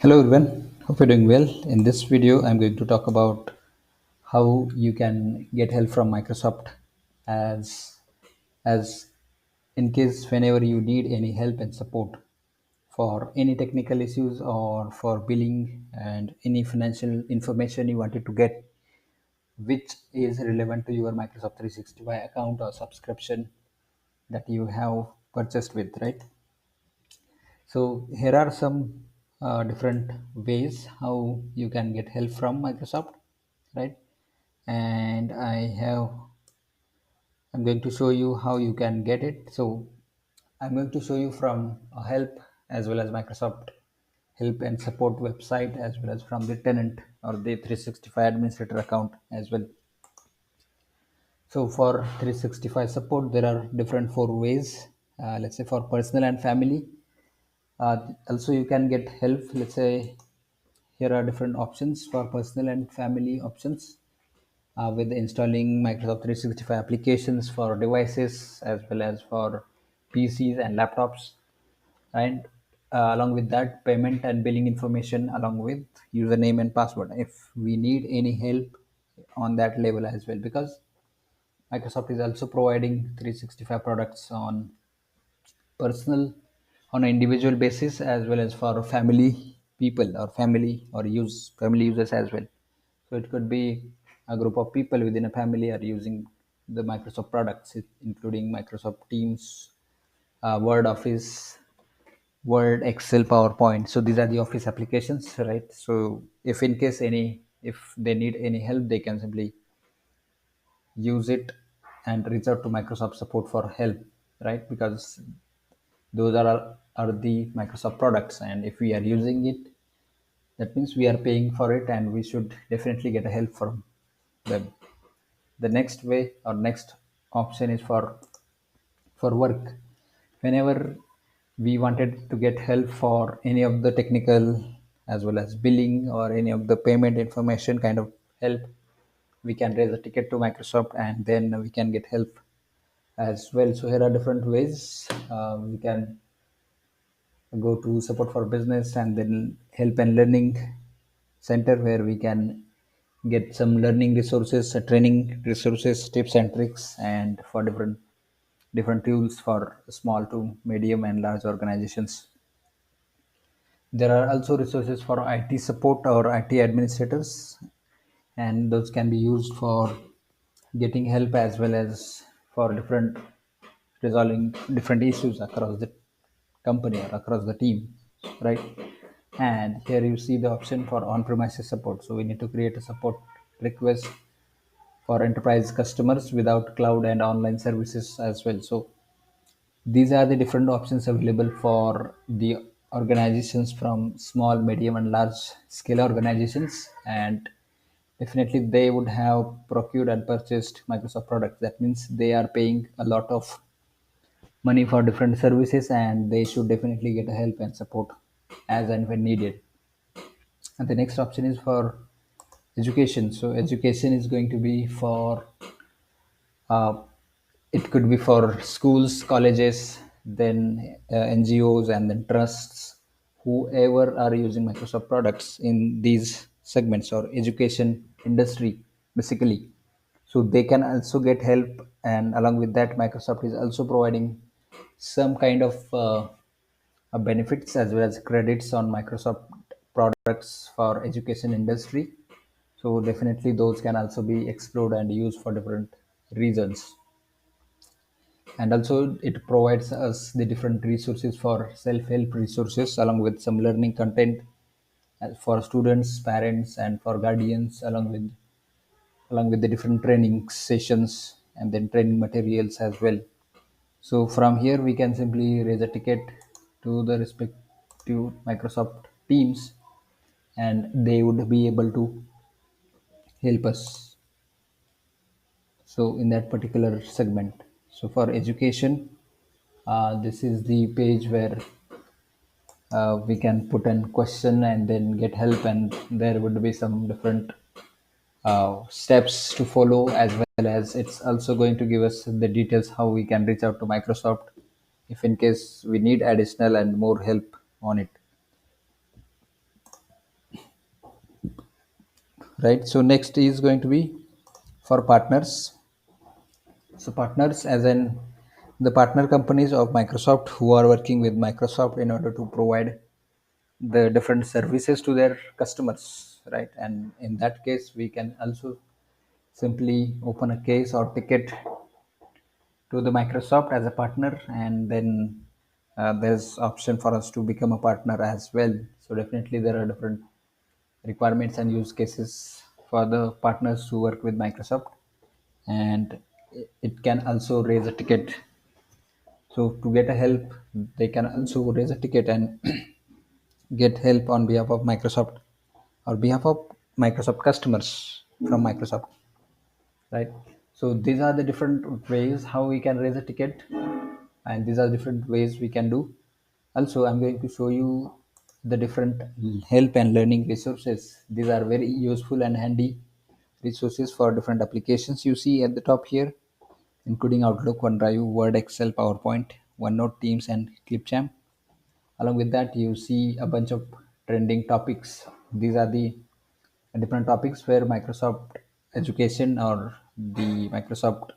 Hello everyone, hope you're doing well. In this video, I'm going to talk about how you can get help from Microsoft as as in case whenever you need any help and support for any technical issues or for billing and any financial information you wanted to get which is relevant to your Microsoft 365 account or subscription that you have purchased with, right? So here are some different ways how you can get help from Microsoft, right? And I'm going to show you how you can get it. So I'm going to show you from a help as well as Microsoft help and support website as well as from the tenant or the 365 administrator account as well. So for 365 support, there are different four ways. Let's say for personal and family. Also, you can get help. Let's say here are different options for personal and family options with installing Microsoft 365 applications for devices as well as for PCs and laptops. And along with that, payment and billing information along with username and password. If we need any help on that level as well, because Microsoft is also providing 365 products on personal on an individual basis as well as for family people or family users as well. So it could be a group of people within a family are using the Microsoft products, including Microsoft Teams, Word, Office, Word, Excel, PowerPoint. So these are the Office applications, right? So if they need any help, they can simply use it and reach out to Microsoft support for help, right? Because those are the Microsoft products, and if we are using it, that means we are paying for it, and we should definitely get a help from them. The next way or next option is for work. Whenever we wanted to get help for any of the technical as well as billing or any of the payment information kind of help, we can raise a ticket to Microsoft and then we can get help as well. So here are different ways we can go to support for business and then help and learning center where we can get some learning resources, training resources, tips and tricks, and for different tools for small to medium and large organizations. There are also resources for IT support or IT administrators, and those can be used for getting help as well as for different resolving different issues across the company or across the team, right? And here you see the option for on-premises support. So we need to create a support request for enterprise customers without cloud and online services as well. So these are the different options available for the organizations from small, medium, and large scale organizations. And definitely they would have procured and purchased Microsoft products. That means they are paying a lot of money for different services and they should definitely get help and support as and when needed. And the next option is for education. So education is going to be for uh, it could be for schools, colleges, then NGOs, and then trusts, whoever are using Microsoft products in these segments or education industry, basically. So they can also get help, and along with that, Microsoft is also providing some kind of benefits as well as credits on Microsoft products for education industry. So definitely those can also be explored and used for different reasons. And also it provides us the different resources for self-help resources along with some learning content for students, parents, and for guardians, along with the different training sessions and then training materials as well. So from here we can simply raise a ticket to the respective Microsoft teams and they would be able to help us so in that particular segment. So for education, this is the page where we can put in question and then get help, and there would be some different steps to follow, as well as it's also going to give us the details how we can reach out to Microsoft if in case we need additional and more help on it. right? So next is going to be for partners. So partners, as in the partner companies of Microsoft who are working with Microsoft in order to provide the different services to their customers, right? And in that case, we can also simply open a case or ticket to the Microsoft as a partner, and then there's option for us to become a partner as well. So definitely there are different requirements and use cases for the partners who work with Microsoft, and it can also raise a ticket. So to get a help, they can also raise a ticket and get help on behalf of Microsoft or behalf of Microsoft customers from Microsoft, right? So these are the different ways how we can raise a ticket, and these are different ways we can do. Also, I'm going to show you the different help and learning resources. These are very useful and handy resources for different applications you see at the top here, including Outlook, OneDrive, Word, Excel, PowerPoint, OneNote, Teams, and Clipchamp. Along with that, you see a bunch of trending topics. These are the different topics where Microsoft Education or the Microsoft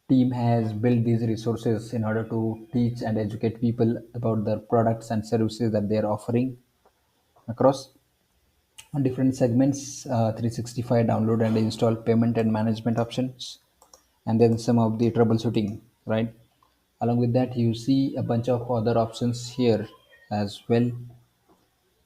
team has built these resources in order to teach and educate people about the products and services that they are offering across on different segments, 365 download and install payment and management options, and then some of the troubleshooting, right? Along with that, you see a bunch of other options here as well.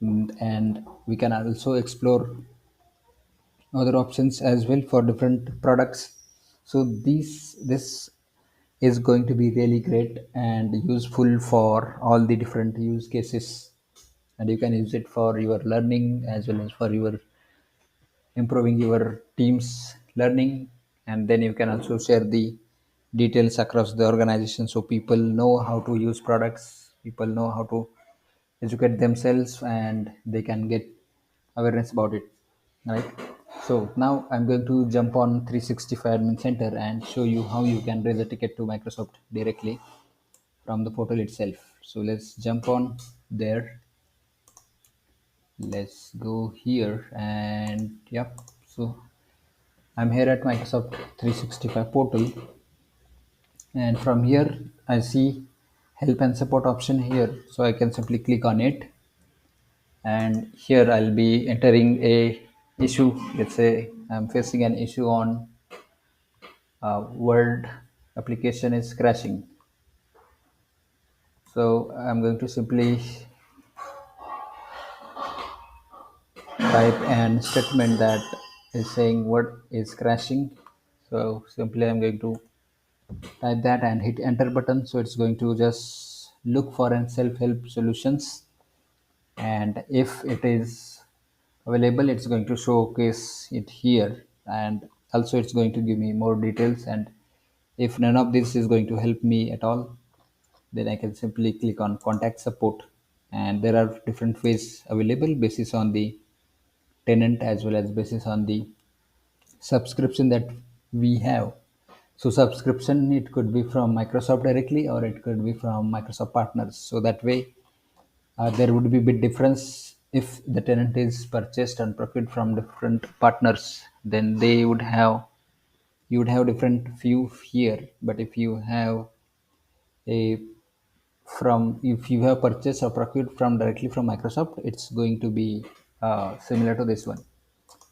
And we can also explore other options as well for different products. So this is going to be really great and useful for all the different use cases, and you can use it for your learning as well as for your improving your team's learning. And then you can also share the details across the organization so people know how to use products, people know how to educate themselves, and they can get awareness about it, right? So now I'm going to jump on 365 admin center and show you how you can raise a ticket to Microsoft directly from the portal itself. So let's jump on there. Let's go here, and yep. So I'm here at Microsoft 365 portal, and from here I see help and support option here. So I can simply click on it, and here I'll be entering a issue. Let's say I'm facing an issue on Word application is crashing. So I'm going to simply type an statement that is saying what is crashing. So simply I'm going to type that and hit enter button. So it's going to just look for an self-help solutions, and if it is available, it's going to showcase it here, and also it's going to give me more details. And if none of this is going to help me at all, then I can simply click on contact support, and there are different ways available basis on the tenant as well as basis on the subscription that we have. So subscription, it could be from Microsoft directly or it could be from Microsoft partners. So that way there would be bit difference. If the tenant is purchased and procured from different partners, then they would have, you would have different view here. But if you have a from, if you have purchased or procured from directly from Microsoft, it's going to be similar to this one.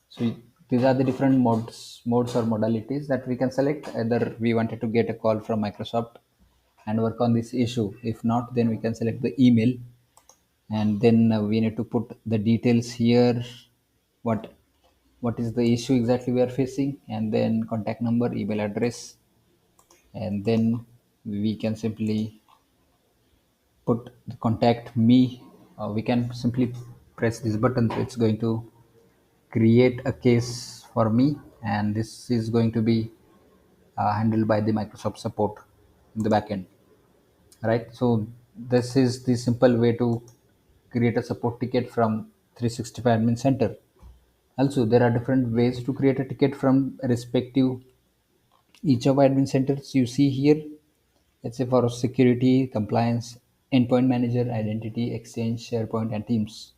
So these are the different modes or modalities that we can select. Either we wanted to get a call from Microsoft and work on this issue. If not, then we can select the email, and then we need to put the details here. What what is the issue exactly we are facing, and then contact number, email address, and then we can simply put the contact me. We can simply press this button, so it's going to create a case for me, and this is going to be handled by the Microsoft support in the backend, right? So this is the simple way to create a support ticket from 365 admin center. Also, there are different ways to create a ticket from respective each of admin centers you see here. Let's say for security, compliance, endpoint manager, identity, exchange, SharePoint, and Teams.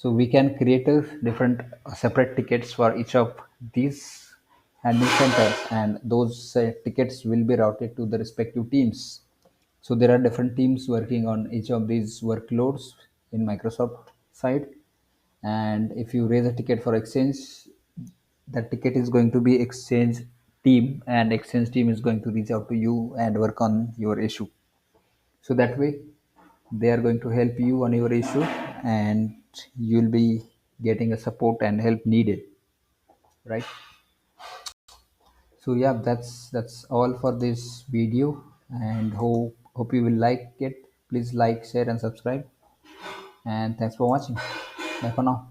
So we can create a different separate tickets for each of these admin centers, and those tickets will be routed to the respective teams. So there are different teams working on each of these workloads in Microsoft side. And if you raise a ticket for exchange, that ticket is going to be exchange team, and exchange team is going to reach out to you and work on your issue. So that way they are going to help you on your issue, and you'll be getting a support and help needed, right? So yeah, that's all for this video, and hope you will like it. Please like, share and subscribe, and thanks for watching. Bye for now.